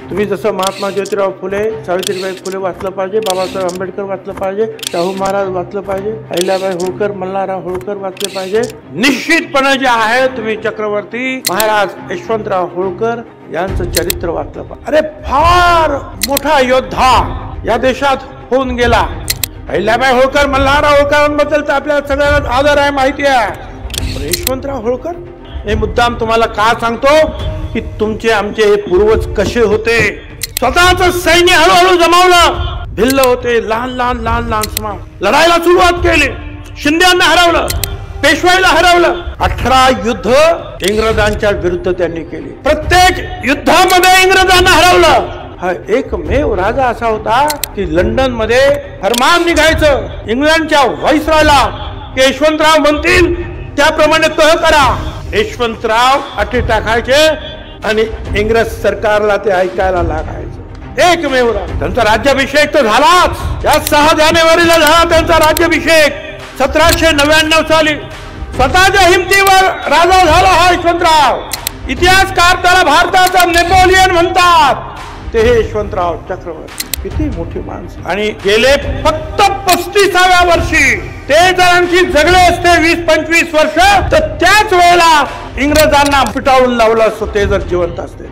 तुम्ही जसं महात्मा ज्योतिराव फुले, सावित्रीबाई फुले वाचलं पाहिजे, बाबासाहेब आंबेडकर वाचलं पाहिजे, शाहू महाराज वाचलं पाहिजे, अहिल्याबाई होळकर, मल्हारराव होळकर वाचले पाहिजे. निश्चितपणे जे आहे तुम्ही चक्रवर्ती महाराज यशवंतराव होळकर यांचं चरित्र वाचलं पाहिजे. अरे फार मोठा योद्धा या देशात होऊन गेला. अहिल्याबाई होळकर, मल्हारराव होळकरांबद्दल तर आपल्याला सगळ्यांना आदर आहे, माहिती आहे. पण यशवंतराव होळकर हे मुद्दाम तुम्हाला का सांगतो की तुमचे आमचे हे पूर्वज कसे होते. स्वतःच सैन्य हळूहळू जमावलं, भिल्ल होते, लहान लहान लहान लहान समाज लढायला सुरुवात केली. शिंद्यांना हरवलं, पेशवाईला हरवलं. 18 युद्ध इंग्रजांच्या विरुद्ध त्यांनी केली. प्रत्येक युद्धामध्ये इंग्रजांना हरवलं. हा एकमेव राजा असा होता की लंडन मध्ये फरमान निघायचं इंग्लंडच्या व्हाईसरॉयला की यशवंतराव म्हणतील त्याप्रमाणे तह करा. यशवंतराव अटी टाकायचे आणि इंग्रज सरकारला ते ऐकायला लागायचं. एकमेव त्यांचा राज्याभिषेक तर झालाच. या 6 जानेवारीला झाला त्यांचा राज्याभिषेक. 1799 साली स्वतःच्या हिमतीवर राजा झाला हा यशवंतराव. इतिहासकार त्याला भारताचा नेपोलियन म्हणतात. ते हे यशवंतराव चक्रवर्ती किती मोठी माणसं. आणि गेले फक्त 35व्या वर्षी ते जर आणखी जगले असते 20-25 वर्ष तर त्याच वेळेला इंग्रजांना पिटाळून लावलं असतं ते जर जिवंत असते.